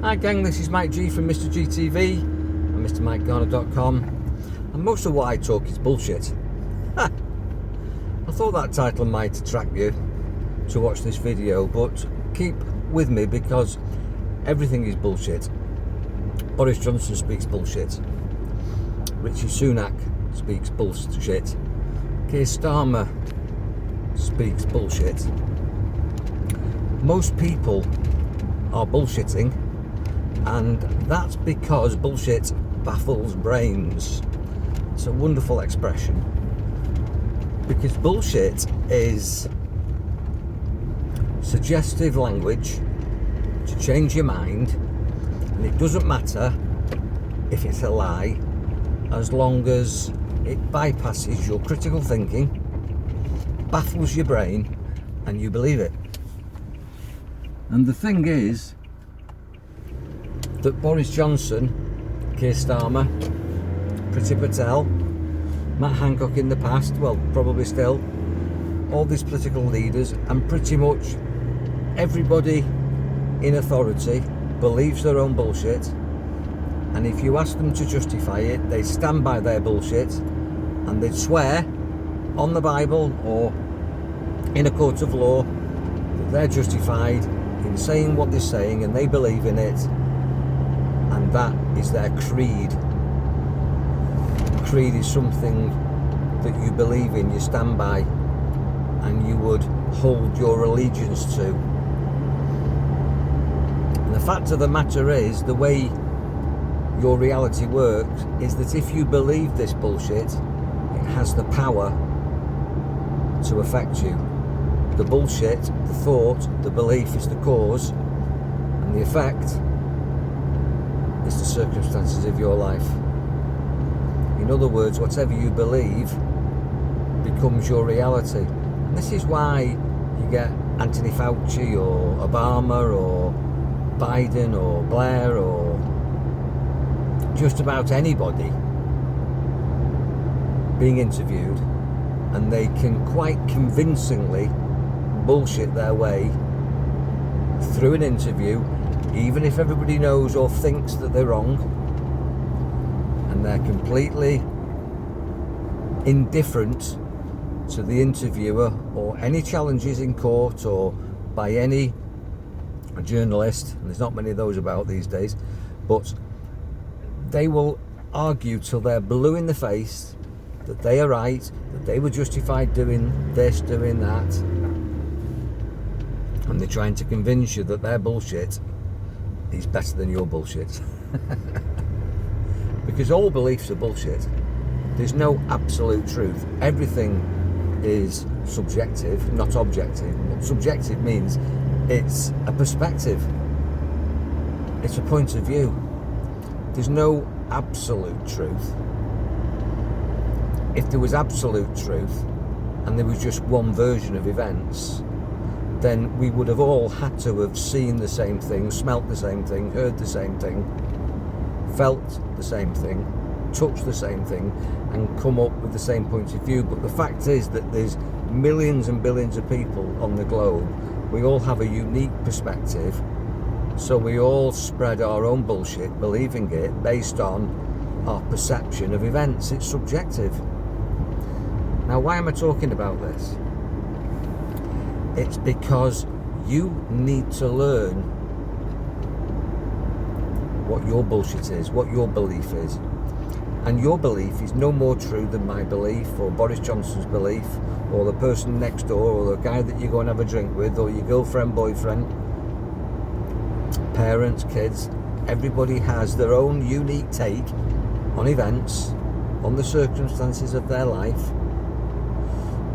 Hi gang, this is Mike G from Mr. GTV and MrMikeGarner.com, and most of what I talk is bullshit. I thought that title might attract you to watch this video, but keep with me because everything is bullshit. Boris Johnson speaks bullshit. Richie Sunak speaks bullshit. Keir Starmer speaks bullshit. Most people are bullshitting, and that's because bullshit baffles brains. It's a wonderful expression, because bullshit is suggestive language to change your mind, and it doesn't matter if it's a lie as long as it bypasses your critical thinking, baffles your brain, and you believe it. And the thing is that Boris Johnson, Keir Starmer, Priti Patel, Matt Hancock in the past, well, probably still, all these political leaders, and pretty much everybody in authority believes their own bullshit, and if you ask them to justify it, they stand by their bullshit, and they'd swear on the Bible or in a court of law that they're justified in saying what they're saying, and they believe in it, and that is their creed. Creed is something that you believe in, you stand by, and you would hold your allegiance to. And the fact of the matter is, the way your reality works is that if you believe this bullshit, it has the power to affect you. The bullshit, the thought, the belief is the cause, and the effect is the circumstances of your life. In other words, whatever you believe becomes your reality. And this is why you get Anthony Fauci or Obama or Biden or Blair or just about anybody being interviewed, and they can quite convincingly bullshit their way through an interview, even if everybody knows or thinks that they're wrong, and they're completely indifferent to the interviewer or any challenges in court or by any journalist, and there's not many of those about these days, but they will argue till they're blue in the face that they are right, that they were justified doing this, doing that, and they're trying to convince you that their bullshit is better than your bullshit. Because all beliefs are bullshit. There's no absolute truth. Everything is subjective, not objective. Subjective means it's a perspective, it's a point of view. There's no absolute truth. If there was absolute truth and there was just one version of events, then we would have all had to have seen the same thing, smelt the same thing, heard the same thing, felt the same thing, touched the same thing, and come up with the same point of view. But the fact is that there's millions and billions of people on the globe. We all have a unique perspective, so we all spread our own bullshit, believing it based on our perception of events. It's subjective. Now, why am I talking about this? It's because you need to learn what your bullshit is, what your belief is. And your belief is no more true than my belief, or Boris Johnson's belief, or the person next door, or the guy that you go and have a drink with, or your girlfriend, boyfriend, parents, kids. Everybody has their own unique take on events, on the circumstances of their life.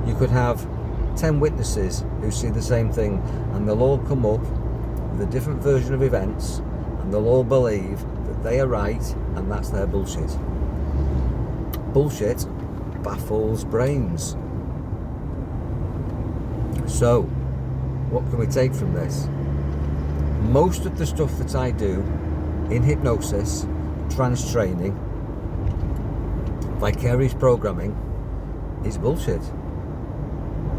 You could have 10 witnesses who see the same thing, and they'll all come up with a different version of events, and they'll all believe that they are right, and that's their bullshit. Bullshit baffles brains. So, what can we take from this? Most of the stuff that I do in hypnosis, trance training, vicarious programming is bullshit.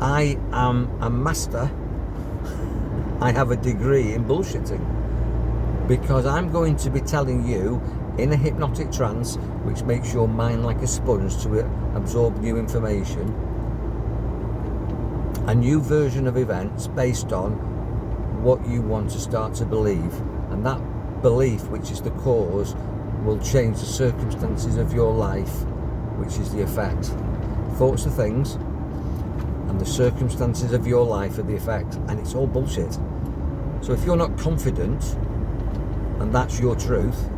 I am a master. I have a degree in bullshitting. Because I'm going to be telling you in a hypnotic trance, which makes your mind like a sponge to absorb new information, a new version of events based on what you want to start to believe. And that belief, which is the cause, will change the circumstances of your life, which is the effect. Thoughts are things, and the circumstances of your life are the effect, and it's all bullshit. So if you're not confident, and that's your truth,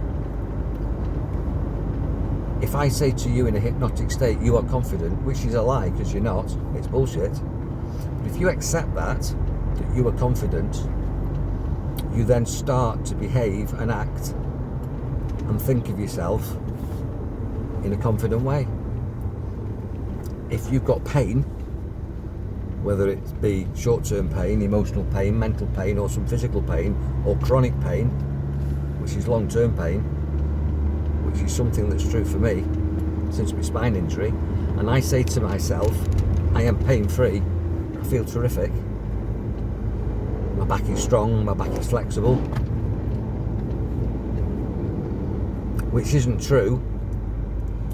if I say to you in a hypnotic state, you are confident, which is a lie because you're not, it's bullshit. But if you accept that you are confident, you then start to behave and act and think of yourself in a confident way. If you've got pain, whether it be short-term pain, emotional pain, mental pain, or some physical pain, or chronic pain, which is long-term pain, which is something that's true for me since my spine injury, and I say to myself, I am pain-free, I feel terrific, my back is strong, my back is flexible, which isn't true,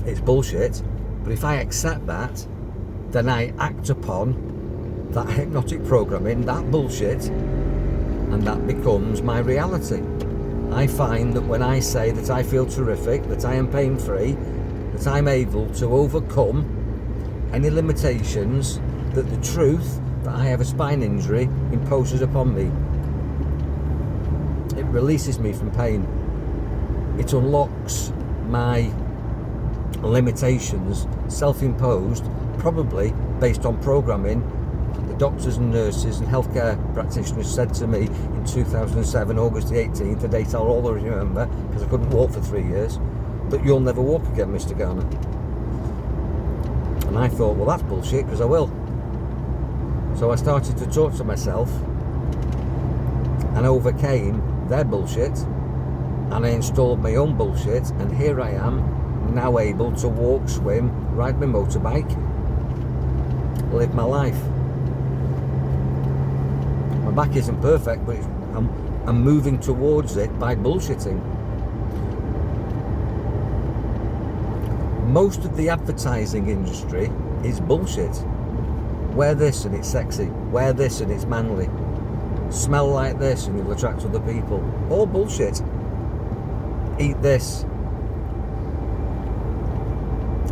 it's bullshit. But if I accept that, then I act upon that hypnotic programming, that bullshit, and that becomes my reality. I find that when I say that I feel terrific, that I am pain-free, that I'm able to overcome any limitations that the truth that I have a spine injury imposes upon me. It releases me from pain. It unlocks my limitations, self-imposed, probably based on programming the doctors and nurses and healthcare practitioners said to me in 2007, August the 18th, the date I'll always remember because I couldn't walk for 3 years, that you'll never walk again, Mr. Garner. And I thought, well, that's bullshit, because I will. So I started to talk to myself and overcame their bullshit, and I installed my own bullshit, and here I am, now able to walk, swim, ride my motorbike, live my life. My back isn't perfect, but I'm moving towards it by bullshitting. Most of the advertising industry is bullshit. Wear this and it's sexy. Wear this and it's manly. Smell like this and you'll attract other people. All bullshit. Eat this.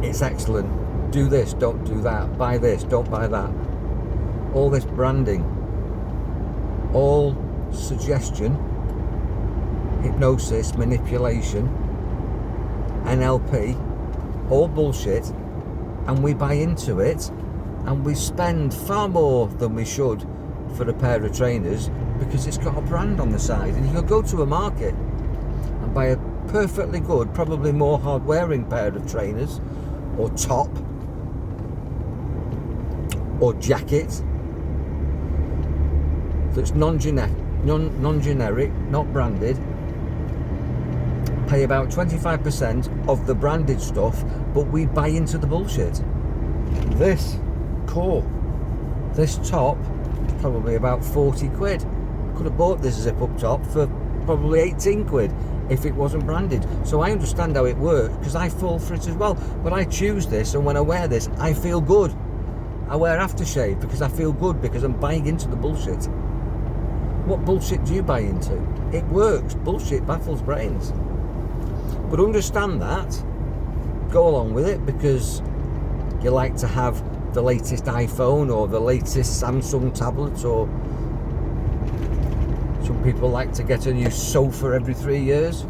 It's excellent. Do this, don't do that. Buy this, don't buy that. All this branding. All suggestion, hypnosis, manipulation, NLP, all bullshit, and we buy into it, and we spend far more than we should for a pair of trainers because it's got a brand on the side. And you can go to a market and buy a perfectly good, probably more hard-wearing pair of trainers, or top, or jacket, that's non-generic, not branded, pay about 25% of the branded stuff, but we buy into the bullshit. This core, this top, probably about 40 quid. Could have bought this zip-up top for probably 18 quid if it wasn't branded. So I understand how it works because I fall for it as well. But I choose this, and when I wear this, I feel good. I wear aftershave because I feel good, because I'm buying into the bullshit. What bullshit do you buy into? It works. Bullshit baffles brains. But understand that. Go along with it because you like to have the latest iPhone or the latest Samsung tablet, or some people like to get a new sofa every 3 years.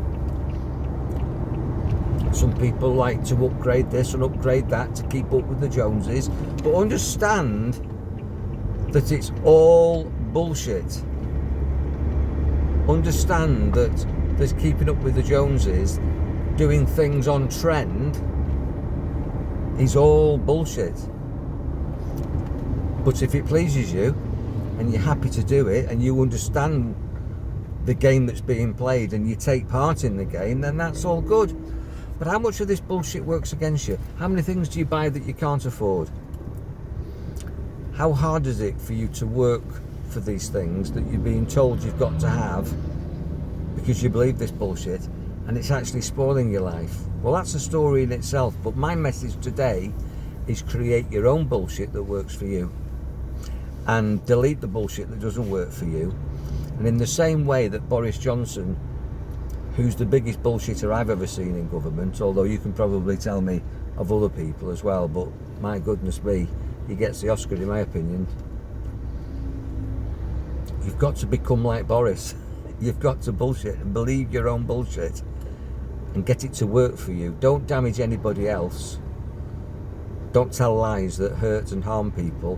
Some people like to upgrade this and upgrade that to keep up with the Joneses. But understand that it's all bullshit. Understand that there's keeping up with the Joneses, doing things on trend, is all bullshit. But if it pleases you and you're happy to do it and you understand the game that's being played and you take part in the game, then that's all good. But how much of this bullshit works against you? How many things do you buy that you can't afford? How hard is it for you to work for these things that you're being told you've got to have because you believe this bullshit and it's actually spoiling your life. Well, that's a story in itself, but my message today is create your own bullshit that works for you and delete the bullshit that doesn't work for you. And in the same way that Boris Johnson, who's the biggest bullshitter I've ever seen in government, although you can probably tell me of other people as well, but my goodness me, he gets the Oscar in my opinion. You've got to become like Boris. You've got to bullshit and believe your own bullshit and get it to work for you. Don't damage anybody else. Don't tell lies that hurt and harm people.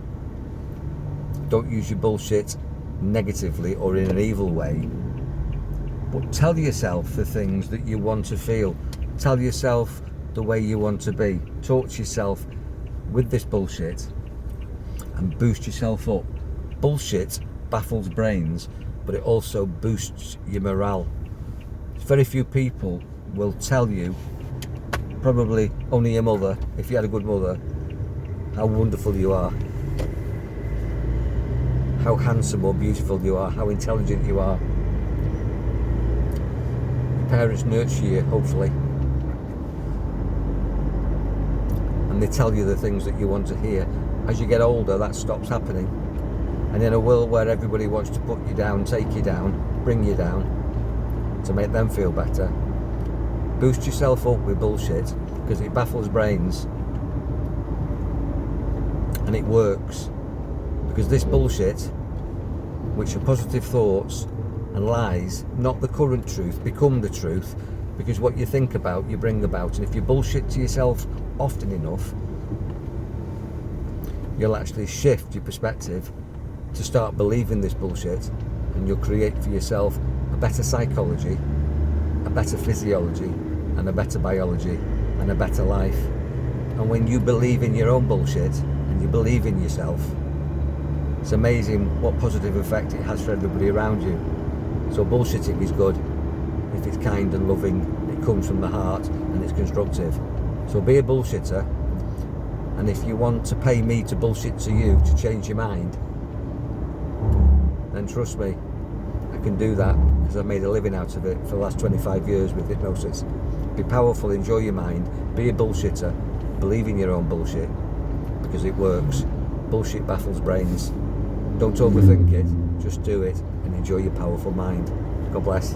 Don't use your bullshit negatively or in an evil way. But tell yourself the things that you want to feel. Tell yourself the way you want to be. Talk to yourself with this bullshit and boost yourself up. Bullshit baffles brains, but it also boosts your morale. Very few people will tell you, probably only your mother, if you had a good mother, how wonderful you are, how handsome or beautiful you are, how intelligent you are. Your parents nurture you, hopefully, and they tell you the things that you want to hear. As you get older, that stops happening. And in a world where everybody wants to put you down, take you down, bring you down to make them feel better, boost yourself up with bullshit, because it baffles brains and it works. Because this bullshit, which are positive thoughts and lies, not the current truth, become the truth, because what you think about, you bring about. And if you bullshit to yourself often enough, you'll actually shift your perspective to start believing this bullshit, and you'll create for yourself a better psychology, a better physiology, and a better biology, and a better life. And when you believe in your own bullshit and you believe in yourself, it's amazing what positive effect it has for everybody around you. So bullshitting is good if it's kind and loving, it comes from the heart and it's constructive. So be a bullshitter, and if you want to pay me to bullshit to you to change your mind, then trust me, I can do that, because I've made a living out of it for the last 25 years with hypnosis. Be powerful, enjoy your mind, be a bullshitter, believe in your own bullshit, because it works. Bullshit baffles brains. Don't overthink it, just do it and enjoy your powerful mind. God bless.